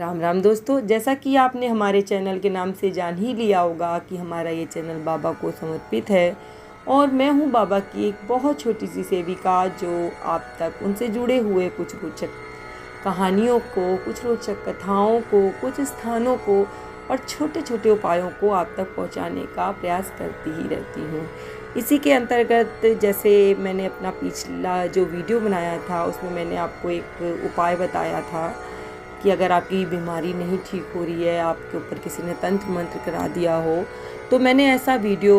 राम राम दोस्तों, जैसा कि आपने हमारे चैनल के नाम से जान ही लिया होगा कि हमारा ये चैनल बाबा को समर्पित है और मैं हूँ बाबा की एक बहुत छोटी सी सेविका जो आप तक उनसे जुड़े हुए कुछ रोचक कहानियों को, कुछ रोचक कथाओं को, कुछ स्थानों को और छोटे छोटे उपायों को आप तक पहुँचाने का प्रयास करती ही रहती हूँ। इसी के अंतर्गत जैसे मैंने अपना पिछला जो वीडियो बनाया था उसमें मैंने आपको एक उपाय बताया था कि अगर आपकी बीमारी नहीं ठीक हो रही है, आपके ऊपर किसी ने तंत्र मंत्र करा दिया हो, तो मैंने ऐसा वीडियो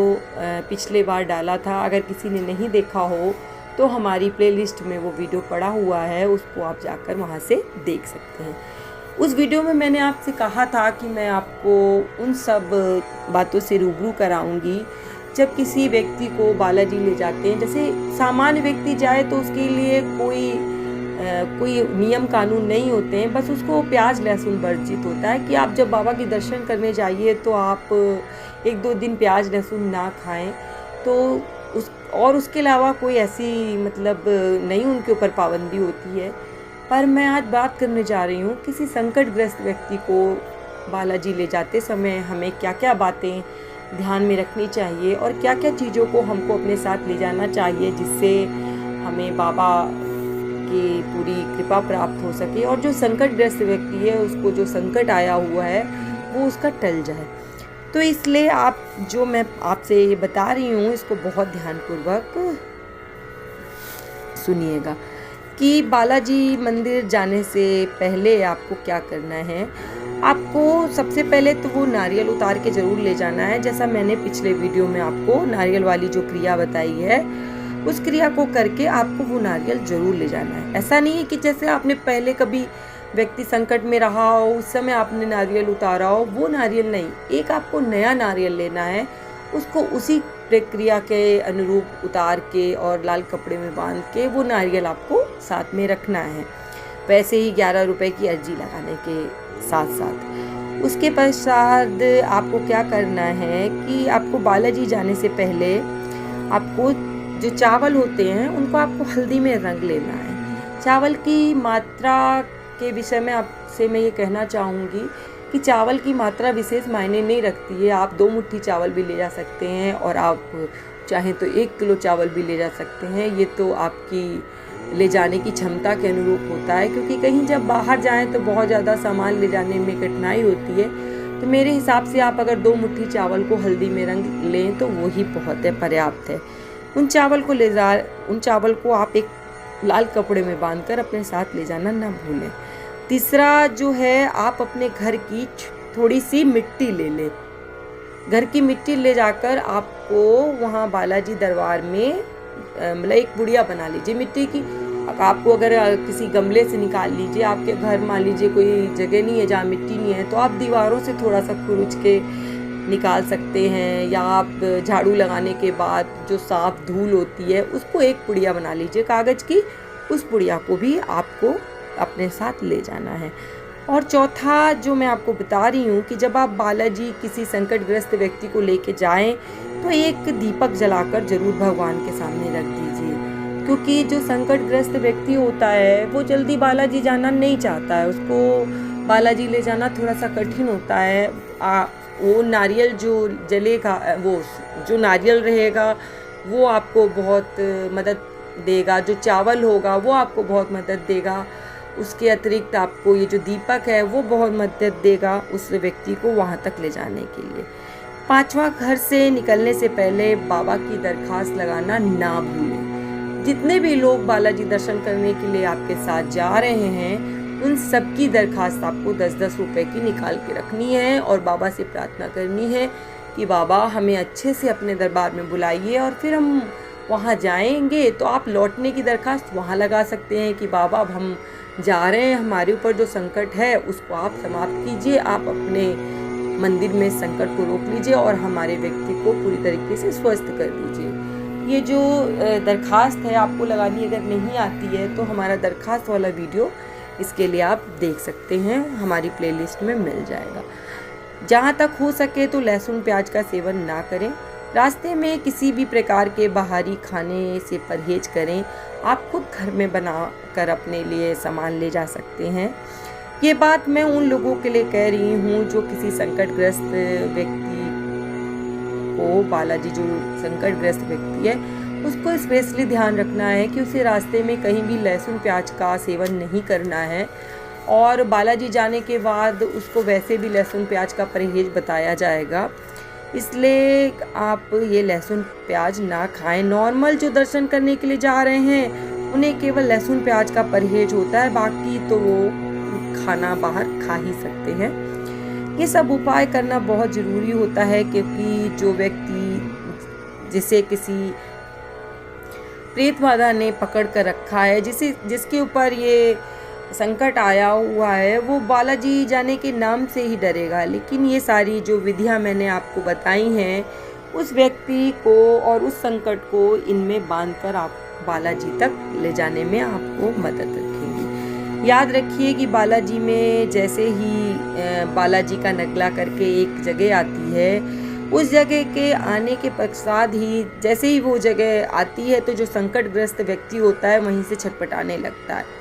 पिछले बार डाला था। अगर किसी ने नहीं देखा हो तो हमारी प्लेलिस्ट में वो वीडियो पड़ा हुआ है, उसको आप जाकर वहाँ से देख सकते हैं। उस वीडियो में मैंने आपसे कहा था कि मैं आपको उन सब बातों से रूबरू कराऊंगी जब किसी व्यक्ति को बालाजी ले जाते हैं। जैसे सामान्य व्यक्ति जाए तो उसके लिए कोई नियम कानून नहीं होते हैं, बस उसको प्याज लहसुन वर्जित होता है कि आप जब बाबा के दर्शन करने जाइए तो आप 1-2 दिन प्याज लहसुन ना खाएं। तो उसके अलावा कोई ऐसी नहीं उनके ऊपर पाबंदी होती है। पर मैं आज बात करने जा रही हूँ किसी संकटग्रस्त व्यक्ति को बालाजी ले जाते समय हमें क्या क्या बातें ध्यान में रखनी चाहिए और क्या क्या चीज़ों को हमको अपने साथ ले जाना चाहिए जिससे हमें बाबा की पूरी कृपा प्राप्त हो सके और जो संकटग्रस्त व्यक्ति है उसको जो संकट आया हुआ है वो उसका टल जाए। तो इसलिए जो मैं आपसे ये बता रही हूँ इसको बहुत ध्यानपूर्वक सुनिएगा कि बालाजी मंदिर जाने से पहले आपको क्या करना है। आपको सबसे पहले तो वो नारियल उतार के ज़रूर ले जाना है। जैसा मैंने पिछले वीडियो में आपको नारियल वाली जो क्रिया बताई है उस क्रिया को करके आपको वो नारियल ज़रूर ले जाना है। ऐसा नहीं है कि जैसे आपने पहले कभी व्यक्ति संकट में रहा हो उस समय आपने नारियल उतारा हो, वो नारियल नहीं, एक आपको नया नारियल लेना है, उसको उसी प्रक्रिया के अनुरूप उतार के और लाल कपड़े में बांध के वो नारियल आपको साथ में रखना है। वैसे ही 11 रुपए की अर्जी लगाने के साथ साथ उसके पश्चात आपको क्या करना है कि आपको बालाजी जाने से पहले आपको जो चावल होते हैं उनको आपको हल्दी में रंग लेना है। चावल की मात्रा के विषय में आपसे मैं ये कहना चाहूँगी कि चावल की मात्रा विशेष मायने नहीं रखती है। आप 2 मुट्ठी चावल भी ले जा सकते हैं और आप चाहें तो 1 किलो चावल भी ले जा सकते हैं। ये तो आपकी ले जाने की क्षमता के अनुरूप होता है, क्योंकि कहीं जब बाहर जाएं तो बहुत ज़्यादा सामान ले जाने में कठिनाई होती है। तो मेरे हिसाब से आप अगर 2 मुट्ठी चावल को हल्दी में रंग लें तो वही बहुत है, पर्याप्त है। उन चावल को आप एक लाल कपड़े में बांधकर अपने साथ ले जाना ना भूलें। तीसरा जो है, आप अपने घर की थोड़ी सी मिट्टी ले लें। घर की मिट्टी ले जाकर आपको वहाँ बालाजी दरबार में एक पुड़िया बना लीजिए मिट्टी की। आपको अगर किसी गमले से निकाल लीजिए, आपके घर मान लीजिए कोई जगह नहीं है जहाँ मिट्टी नहीं है तो आप दीवारों से थोड़ा सा खुरच के निकाल सकते हैं, या आप झाड़ू लगाने के बाद जो साफ धूल होती है उसको एक पुड़िया बना लीजिए कागज़ की। उस पुड़िया को भी आपको अपने साथ ले जाना है। और चौथा जो मैं आपको बता रही हूँ कि जब आप बालाजी किसी संकटग्रस्त व्यक्ति को लेके जाएं तो एक दीपक जलाकर जरूर भगवान के सामने रख दीजिए, क्योंकि जो संकटग्रस्त व्यक्ति होता है वो जल्दी बालाजी जाना नहीं चाहता है, उसको बालाजी ले जाना थोड़ा सा कठिन होता है। वो नारियल जो जलेगा, वो जो नारियल रहेगा वो आपको बहुत मदद देगा, जो चावल होगा वो आपको बहुत मदद देगा। उसके अतिरिक्त आपको ये जो दीपक है वो बहुत मदद देगा उस व्यक्ति को वहाँ तक ले जाने के लिए। 5वां, घर से निकलने से पहले बाबा की दरखास्त लगाना ना भूलें। जितने भी लोग बालाजी दर्शन करने के लिए आपके साथ जा रहे हैं उन सब की दरखास्त आपको 10-10 रुपए की निकाल के रखनी है और बाबा से प्रार्थना करनी है कि बाबा हमें अच्छे से अपने दरबार में बुलाइए। और फिर हम वहाँ जाएंगे तो आप लौटने की दरखास्त वहाँ लगा सकते हैं कि बाबा अब हम जा रहे हैं, हमारे ऊपर जो संकट है उसको आप समाप्त कीजिए, आप अपने मंदिर में संकट को रोक लीजिए और हमारे व्यक्ति को पूरी तरीके से स्वस्थ कर दीजिए। ये जो दरखास्त है आपको लगानी अगर नहीं आती है तो हमारा दरखास्त वाला वीडियो इसके लिए आप देख सकते हैं, हमारी प्लेलिस्ट में मिल जाएगा। जहाँ तक हो सके तो लहसुन प्याज का सेवन ना करें। रास्ते में किसी भी प्रकार के बाहरी खाने से परहेज करें। आप खुद घर में बना कर अपने लिए सामान ले जा सकते हैं। ये बात मैं उन लोगों के लिए कह रही हूँ जो किसी संकटग्रस्त व्यक्ति को, बालाजी जो संकटग्रस्त व्यक्ति है, उसको स्पेशली ध्यान रखना है कि उसे रास्ते में कहीं भी लहसुन प्याज का सेवन नहीं करना है। और बालाजी जाने के बाद उसको वैसे भी लहसुन प्याज का परहेज बताया जाएगा, इसलिए आप ये लहसुन प्याज ना खाएं। नॉर्मल जो दर्शन करने के लिए जा रहे हैं उन्हें केवल लहसुन प्याज का परहेज होता है, बाकी तो वो खाना बाहर खा ही सकते हैं। ये सब उपाय करना बहुत ज़रूरी होता है, क्योंकि जो व्यक्ति जिसे किसी प्रेत बाधा ने पकड़ कर रखा है, जिसके ऊपर ये संकट आया हुआ है, वो बालाजी जाने के नाम से ही डरेगा। लेकिन ये सारी जो विधियां मैंने आपको बताई हैं, उस व्यक्ति को और उस संकट को इनमें बांधकर आप बालाजी तक ले जाने में आपको मदद रखेंगी। याद रखिए कि बालाजी में जैसे ही बालाजी का नगला करके एक जगह आती है, उस जगह के आने के पश्चात ही जैसे ही वो जगह आती है तो जो संकटग्रस्त व्यक्ति होता है वहीं से छटपटाने लगता है।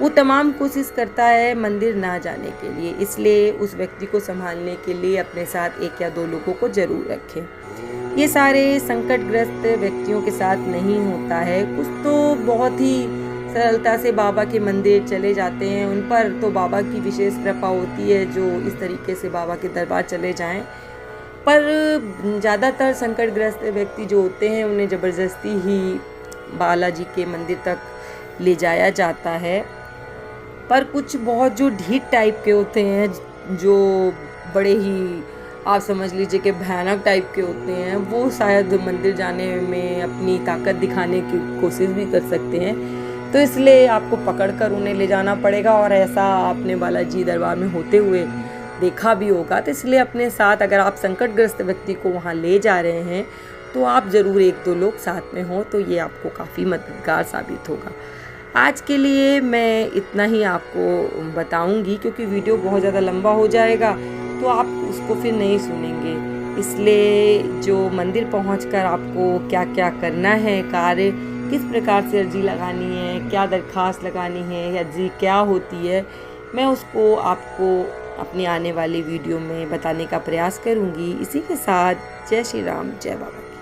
वो तमाम कोशिश करता है मंदिर ना जाने के लिए, इसलिए उस व्यक्ति को संभालने के लिए अपने साथ 1 या 2 लोगों को ज़रूर रखें। ये सारे संकटग्रस्त व्यक्तियों के साथ नहीं होता है। कुछ तो बहुत ही सरलता से बाबा के मंदिर चले जाते हैं, उन पर तो बाबा की विशेष कृपा होती है जो इस तरीके से बाबा के दरबार चले जाएं। पर ज़्यादातर संकटग्रस्त व्यक्ति जो होते हैं उन्हें ज़बरदस्ती ही बालाजी के मंदिर तक ले जाया जाता है। पर कुछ बहुत जो ढीठ टाइप के होते हैं, जो बड़े ही आप समझ लीजिए कि भयानक टाइप के होते हैं, वो शायद मंदिर जाने में अपनी ताकत दिखाने की कोशिश भी कर सकते हैं। तो इसलिए आपको पकड़कर उन्हें ले जाना पड़ेगा, और ऐसा आपने बालाजी दरबार में होते हुए देखा भी होगा। तो इसलिए अपने साथ अगर आप संकटग्रस्त व्यक्ति को वहाँ ले जा रहे हैं तो आप ज़रूर 1-2 लोग साथ में हों, तो ये आपको काफ़ी मददगार साबित होगा। आज के लिए मैं इतना ही आपको बताऊंगी, क्योंकि वीडियो बहुत ज़्यादा लंबा हो जाएगा तो आप उसको फिर नहीं सुनेंगे। इसलिए जो मंदिर पहुंचकर आपको क्या क्या करना है, कार्य किस प्रकार से अर्जी लगानी है, क्या दरख्वास्त लगानी है, अर्जी क्या होती है, मैं उसको आपको अपनी आने वाली वीडियो में बताने का प्रयास करूंगी। इसी के साथ जय श्री राम, जय बाबा।